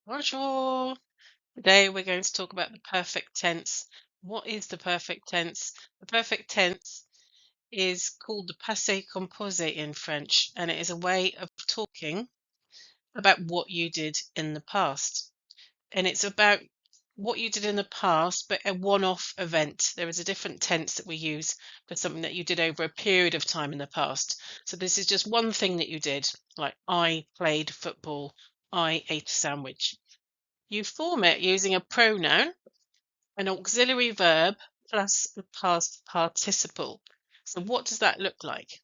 Bonjour. Today we're going to talk about the perfect tense. What is the perfect tense? The perfect tense is called the passé composé in French, and it is a way of talking about what you did in the past. And it's about what you did in the past, but a one-off event. There is a different tense that we use for something that you did over a period of time in the past. So this is just one thing that you did, like I played football, I ate a sandwich. You form it using a pronoun, an auxiliary verb, plus a past participle. So what does that look like?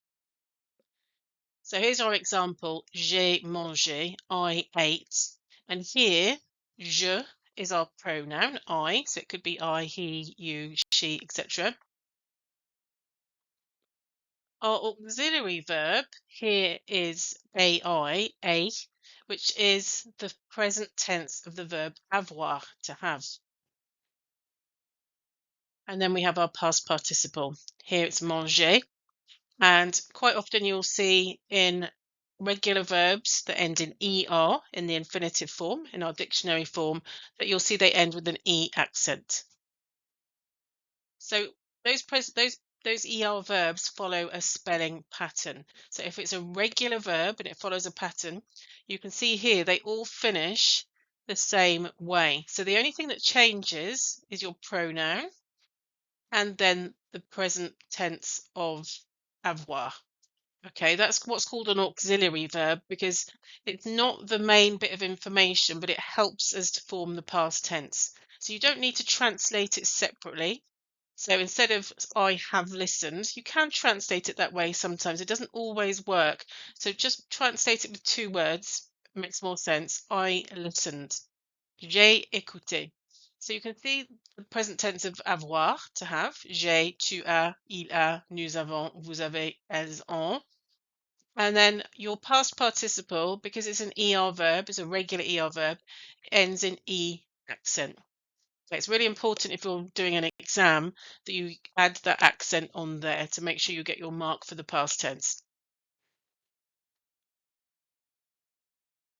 So here's our example. J'ai mangé, I ate. And here, je is our pronoun, I. So it could be I, he, you, she, etc. Our auxiliary verb here is ai, a, which is the present tense of the verb avoir, to have. And then we have our past participle. Here it's manger. And quite often you'll see in regular verbs that end in er in the infinitive form, in our dictionary form, that you'll see they end with an e accent. So those er verbs follow a spelling pattern. So if it's a regular verb and it follows a pattern, you can see here they all finish the same way. So the only thing that changes is your pronoun and then the present tense of avoir. Okay, that's what's called an auxiliary verb because it's not the main bit of information, but it helps us to form the past tense. So you don't need to translate it separately. So instead of I have listened, you can translate it that way sometimes. It doesn't always work. So just translate it with two words. It makes more sense. I listened. J'ai écouté. So you can see the present tense of avoir, to have. J'ai, tu as, il a, nous avons, vous avez, elles ont. And then your past participle, because it's an ER verb, it's a regular ER verb, ends in E accent. So it's really important if you're doing an exam that you add that accent on there to make sure you get your mark for the past tense.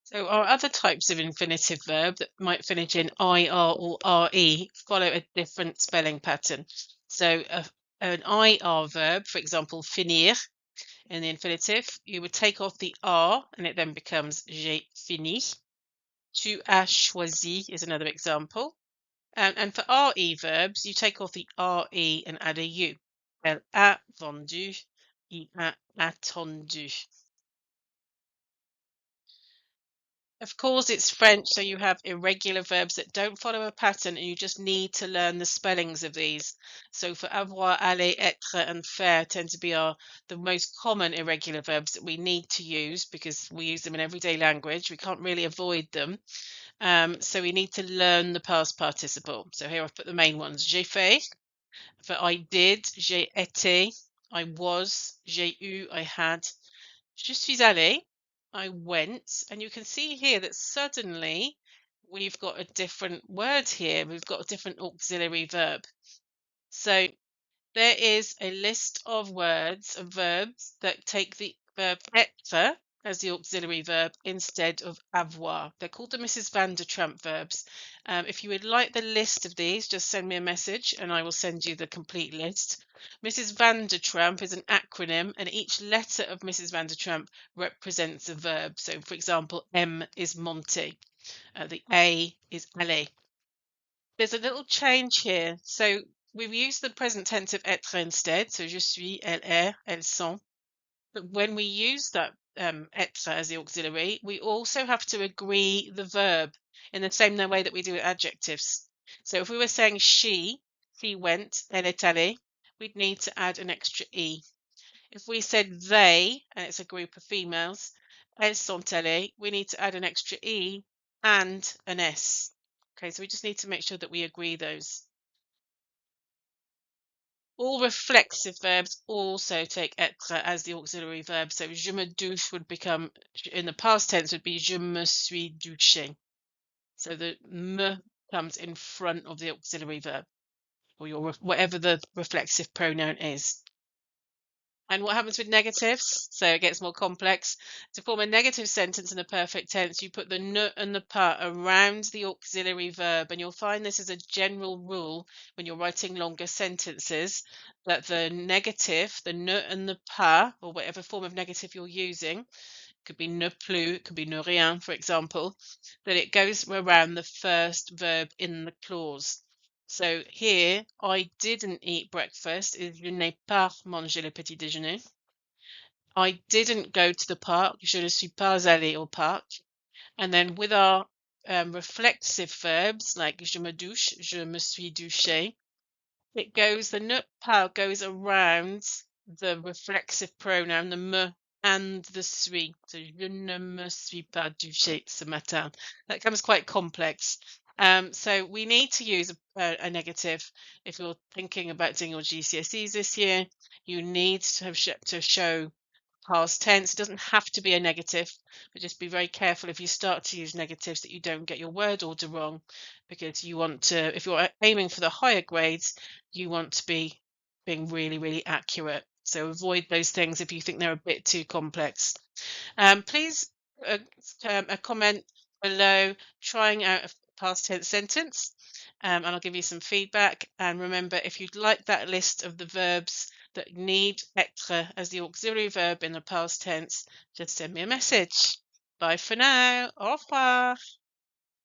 So our other types of infinitive verb that might finish in IR or RE follow a different spelling pattern. So an IR verb, for example, finir, in the infinitive, you would take off the R and it then becomes j'ai fini. Tu as choisi is another example. And for RE verbs, you take off the RE and add a U. Elle a vendu, il a attendu. Of course, it's French, so you have irregular verbs that don't follow a pattern, and you just need to learn the spellings of these. So for avoir, aller, être, and faire tend to be the most common irregular verbs that we need to use because we use them in everyday language. We can't really avoid them. So we need to learn the past participle. So here I've put the main ones. J'ai fait, for I did. J'ai été, I was. J'ai eu, I had. Je suis allé, I went, and you can see here that suddenly we've got a different word here. We've got a different auxiliary verb. So there is a list of words, of verbs that take the verb être as the auxiliary verb instead of avoir. They're called the Mrs. Van der Tramp verbs. If you would like the list of these, just send me a message and I will send you the complete list. Mrs. Van der Tramp is an acronym and each letter of Mrs. Van der Tramp represents a verb. So, for example, M is monter. The A is aller. There's a little change here. So we've used the present tense of être instead. So je suis, elle est, elles sont. But when we use that être as the auxiliary, we also have to agree the verb in the same way that we do adjectives. So if we were saying she went, elle est allée, we'd need to add an extra E. If we said they, and it's a group of females, elles sont allées, we need to add an extra E and an S. Okay, so we just need to make sure that we agree those. All reflexive verbs also take être as the auxiliary verb. So je me douche would become, in the past tense, would be je me suis douché. So the me comes in front of the auxiliary verb, or your whatever the reflexive pronoun is. And what happens with negatives? So it gets more complex. To form a negative sentence in the perfect tense, you put the ne and the pas around the auxiliary verb, and you'll find this is a general rule when you're writing longer sentences, that the negative, the ne and the pas, or whatever form of negative you're using, could be ne plus, it could be ne rien, for example, that it goes around the first verb in the clause. So here, I didn't eat breakfast is je n'ai pas mangé le petit déjeuner. I didn't go to the park. Je ne suis pas allé au parc. And then with our reflexive verbs like je me douche, je me suis douché, it goes, the ne pas goes around the reflexive pronoun, the me and the suis. So je ne me suis pas douché ce matin. That comes quite complex. So we need to use a negative if you're thinking about doing your GCSEs this year. You need to have to show past tense. It doesn't have to be a negative, but just be very careful if you start to use negatives that you don't get your word order wrong, because you want to, if you're aiming for the higher grades, you want to be being really, really accurate. So avoid those things if you think they're a bit too complex. Please a comment below trying out a past tense sentence, and I'll give you some feedback. And remember, if you'd like that list of the verbs that need être as the auxiliary verb in the past tense, just send me a message. Bye for now. Au revoir.